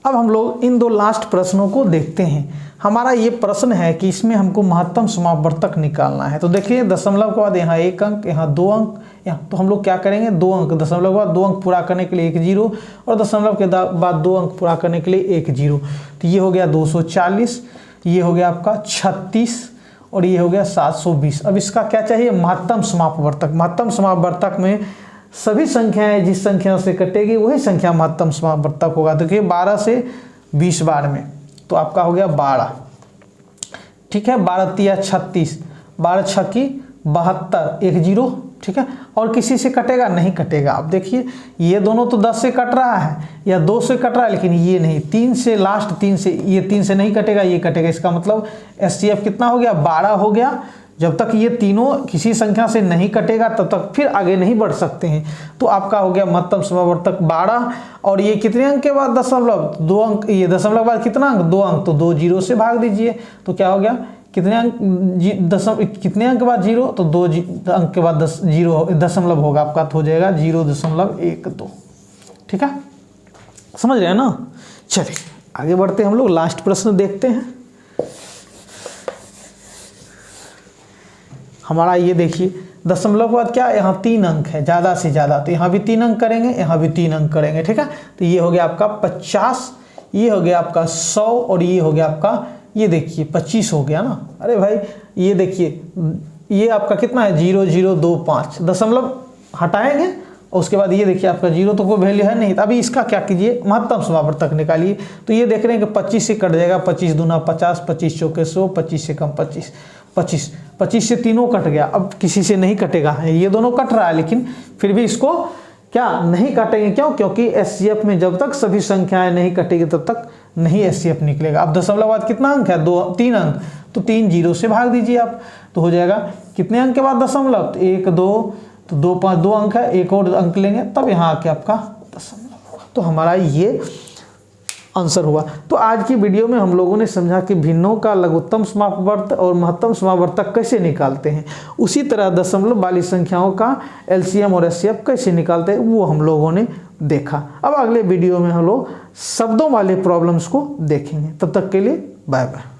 अब हम लोग इन दो लास्ट प्रश्नों को देखते हैं। हमारा ये प्रश्न है कि इसमें हमको महत्तम समापवर्तक निकालना है। तो देखिए दशमलव के बाद यहाँ 1 अंक, यहाँ 2 अंक, यहाँ तो हम लोग क्या करेंगे 2 अंक, दशमलव के बाद 2 अंक पूरा करने के लिए 1 जीरो, और दशमलव के बाद 2 अंक पूरा करने के लिए 1 जीरो। तो ये हो गया 240, ये हो गया आपका 36 और ये हो गया 720। अब इसका क्या चाहिए, महत्तम समापवर्तक। महत्तम समापवर्तक में सभी संख्याएं जिस संख्या से कटेगी वही संख्या महत्तम समापवर्तक होगा। देखिए 12 से 20 बार में तो आपका हो गया 12, ठीक है, 12 तिया 36, 12 छक्की 72, 1 जीरो, ठीक है। और किसी से कटेगा नहीं कटेगा। अब देखिए ये दोनों तो 10 से कट रहा है या 2 से कट रहा है, लेकिन ये नहीं, 3 से, लास्ट 3 से, ये 3 से नहीं कटेगा, ये कटेगा। इसका मतलब एचसीएफ कितना हो गया, 12 हो गया। जब तक ये तीनों किसी संख्या से नहीं कटेगा तब तक फिर आगे नहीं बढ़ सकते हैं। तो आपका हो गया महत्तम समापवर्तक 12, और ये कितने अंक के बाद दशमलव, 2 अंक, ये दशमलव के बाद कितना अंक, 2 अंक, तो 2 जीरो से भाग दीजिए तो क्या हो गया, कितने अंक कितने अंक के बाद जीरो, तो 2 अंक के बाद जीरो दशमलव होगा आपका, तो हो जाएगा 0.12, ठीक है, समझ रहे हैं ना। चलिए आगे बढ़ते हैं, हम लोग लास्ट प्रश्न देखते हैं। हमारा ये देखिए दशमलव के बाद क्या, यहाँ 3 अंक है ज़्यादा से ज़्यादा, तो यहाँ भी 3 अंक करेंगे, यहाँ भी 3 अंक करेंगे, ठीक है। तो ये हो गया आपका 50, ये हो गया आपका 100 और ये हो गया आपका, ये देखिए 25 हो गया ना। अरे भाई ये देखिए ये आपका कितना है 0025, दशमलव हटाएंगे और उसके बाद ये देखिए आपका जीरो तो कोई वैल्यू है नहीं। तो अभी इसका क्या कीजिए, महत्तम समापवर्तक निकालिए। तो ये देख रहे हैं कि 25 से कट जाएगा, 25 दूना 50, 25 चौके 100, 25 से कम 25, 25 से तीनों कट गया। अब किसी से नहीं कटेगा, ये दोनों कट रहा है लेकिन फिर भी इसको क्या नहीं काटेंगे, क्यों, क्योंकि एचसीएफ में जब तक सभी संख्याएं नहीं कटेगी तब तक नहीं एचसीएफ निकलेगा। अब दशमलव बाद कितना अंक है, 3 अंक, तो 3 जीरो से भाग दीजिए आप, तो हो जाएगा कितने अंक के बाद दशमलव, 1 2, तो 2 5 2 अंक है, एक और अंक लेंगे तब यहाँ आके आपका दशमलव होगा। तो हमारा ये आंसर हुआ। तो आज की वीडियो में हम लोगों ने समझा कि भिन्नों का लघुत्तम समापवर्तक और महत्तम समापवर्तक कैसे निकालते हैं, उसी तरह दशमलव वाली संख्याओं का एलसीएम और एचसीएफ कैसे निकालते हैं वो हम लोगों ने देखा। अब अगले वीडियो में हम लोग शब्दों वाले प्रॉब्लम्स को देखेंगे। तब तक के लिए बाय बाय।